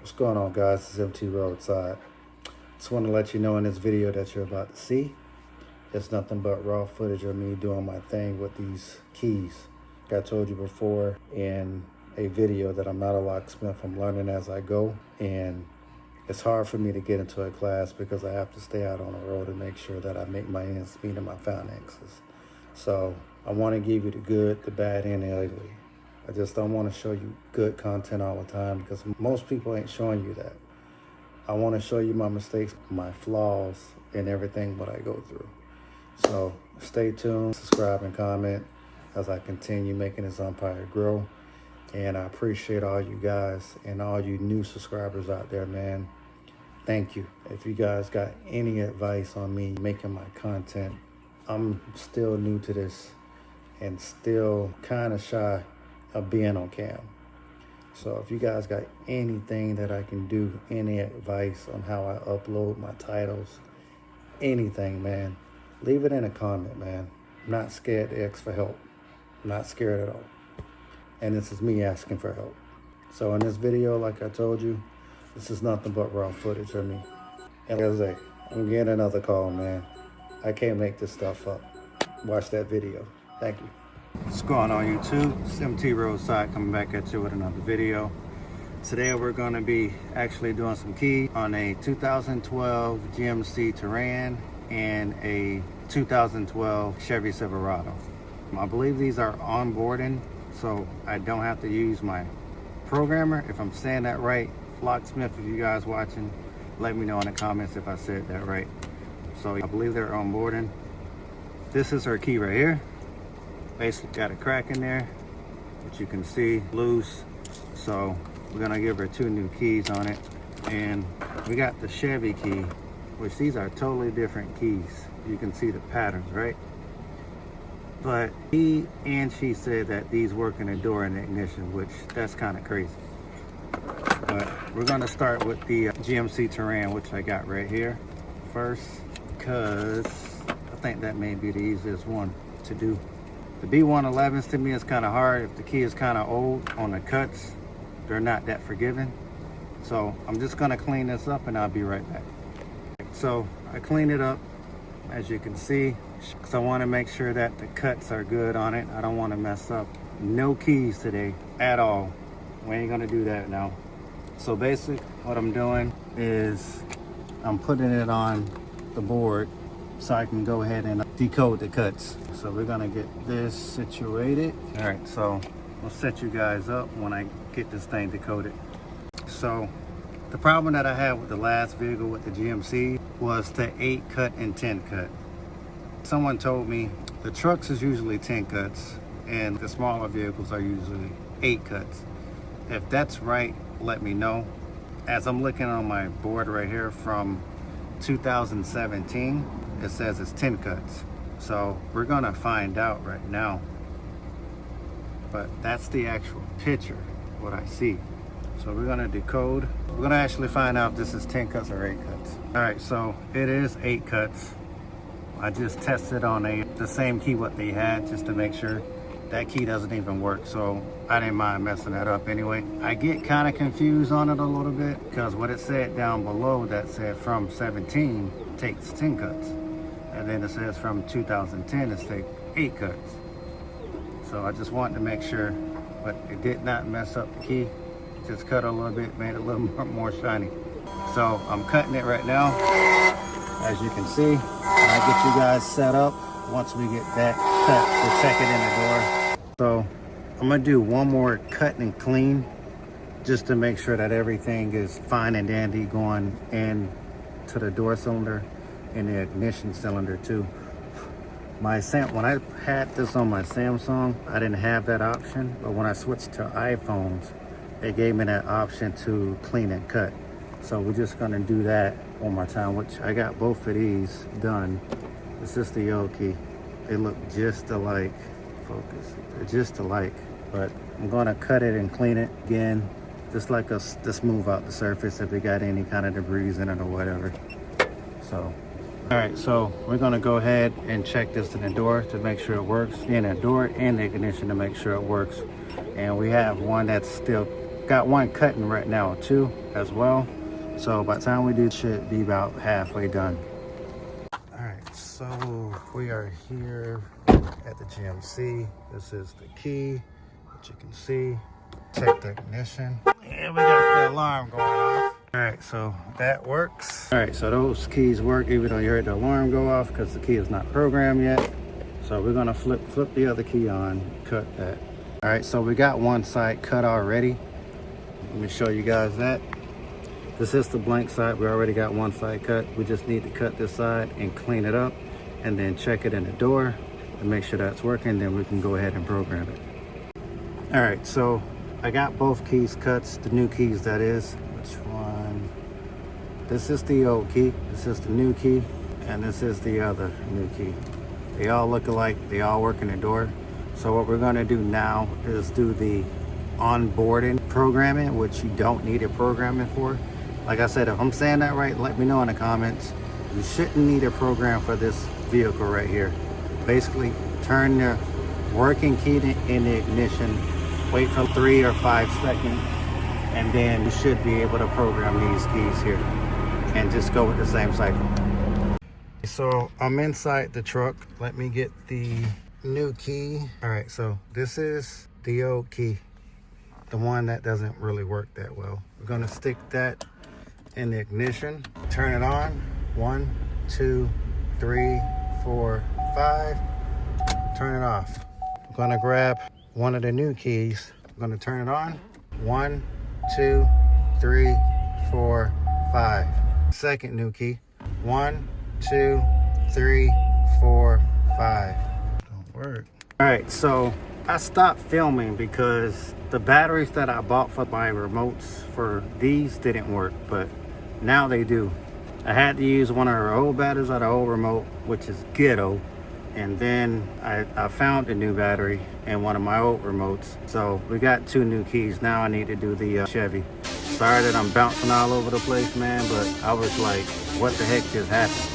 What's going on, guys? It's MT Roadside. Just want to let you know in this video that you're about to see, it's nothing but raw footage of me doing my thing with these keys. Like I told you before in a video that I'm not a locksmith, I'm learning as I go, and it's hard for me to get into a class because I have to stay out on the road and make sure that I make my ends meet and my finances. So I want to give you the good, the bad, and the ugly. I just don't want to show you good content all the time because most people ain't showing you that. I want to show you my mistakes, my flaws, and everything what I go through. So stay tuned, subscribe, and comment as I continue making this empire grow. And I appreciate all you guys and all you new subscribers out there, man. Thank you. If you guys got any advice on me making my content, I'm still new to this and still kind of shy of being on cam. So if you guys got anything that I can do, any advice on how I upload my titles, anything, man, leave it in a comment, man. I'm not scared to ask for help. I'm not scared at all. And this is me asking for help. So in this video, like I told you, this is nothing but raw footage of me. And like I say, I'm getting another call, man. I can't make this stuff up. Watch that video. Thank you. What's going on, YouTube? It's MT Roadside coming back at you with another video. Today we're going to be actually doing some keys on a 2012 GMC Terrain and a 2012 Chevy Silverado. I believe these are onboarding, so I don't have to use my programmer. If I'm saying that right, locksmith, if you guys watching, let me know in the comments if I said that right. So I believe they're onboarding. This is her key right here. Basically got a crack in there, which you can see loose. So we're gonna give her 2 new keys on it. And we got the Chevy key, which these are totally different keys. You can see the patterns, right? But he and she said that these work in the door and the ignition, which that's kind of crazy. But we're gonna start with the GMC Terrain, which I got right here first, because I think that may be the easiest one to do. The B111s to me is kind of hard. If the key is kind of old on the cuts, they're not that forgiving. So I'm just gonna clean this up and I'll be right back. So I cleaned it up, as you can see, because I want to make sure that the cuts are good on it. I don't want to mess up. No keys today at all. We ain't gonna do that now. So basically what I'm doing is I'm putting it on the board so I can go ahead and decode the cuts. So we're gonna get this situated. All right, so I'll set you guys up when I get this thing decoded. So the problem that I had with the last vehicle with the GMC was the 8 cut and 10 cut. Someone told me the trucks is usually 10 cuts and the smaller vehicles are usually 8 cuts. If that's right, let me know. As I'm looking on my board right here from 2017, it says it's 10 cuts. So we're gonna find out right now. But that's the actual picture, what I see. So we're gonna decode. We're gonna actually find out if this is 10 cuts or 8 cuts. All right, so it is 8 cuts. I just tested on the same key what they had just to make sure. That key doesn't even work, so I didn't mind messing that up anyway. I get kind of confused on it a little bit because what it said down below that said from 17 takes 10 cuts. And then it says from 2010 it's take 8 cuts. So I just wanted to make sure, but it did not mess up the key. Just cut a little bit, made it a little more shiny. So I'm cutting it right now. As you can see, I get you guys set up. Once we get that cut, we'll check it in the door. So I'm gonna do one more cut and clean just to make sure that everything is fine and dandy going in to the door cylinder and the ignition cylinder too. When I had this on my Samsung, I didn't have that option, but when I switched to iPhones, it gave me that option to clean and cut. So we're just gonna do that one more time, which I got both of these done. It's just the old key. They look just alike. Focus. They're just alike. But I'm gonna cut it and clean it again, just like us to smooth out the surface if we got any kind of debris in it or whatever. So, all right, so we're gonna go ahead and check this in the door to make sure it works. In the door and the ignition to make sure it works. And we have one that's still got one cutting right now too as well. So by the time we do, should be about halfway done. All right, so we are here at the GMC. This is the key, that you can see. Check the ignition. And we got the alarm going off. All right, so that works. All right, so those keys work even though you heard the alarm go off because the key is not programmed yet. So we're gonna flip the other key on, cut that. All right, so we got one side cut already. Let me show you guys that. This is the blank side. We already got one side cut. We just need to cut this side and clean it up and then check it in the door to make sure that's working. Then we can go ahead and program it. All right, so I got both keys cuts, the new keys that is. Which one? This is the old key, this is the new key, and this is the other new key. They all look alike, they all work in the door. So what we're gonna do now is do the onboarding programming, which you don't need a programming for. Like I said, if I'm saying that right, let me know in the comments. You shouldn't need a program for this vehicle right here. Basically, turn the working key in the ignition, wait for 3 or 5 seconds, and then you should be able to program these keys here and just go with the same cycle. So I'm inside the truck. Let me get the new key. All right, so this is the old key, the one that doesn't really work that well. We're gonna stick that in the ignition, turn it on. 1, 2, 3, 4, 5. Turn it off. I'm gonna grab one of the new keys. I'm gonna turn it on. 1, 2, 3, 4, 5. Second new key. 1, 2, 3, 4, 5. Don't work. All right, so I stopped filming because the batteries that I bought for my remotes for these didn't work, but now they do. I had to use one of her old batteries out of the old remote, which is ghetto. And then I found a new battery in one of my old remotes. So we got 2 new keys. Now I need to do the Chevy. Sorry that I'm bouncing all over the place, man, but I was like, what the heck just happened?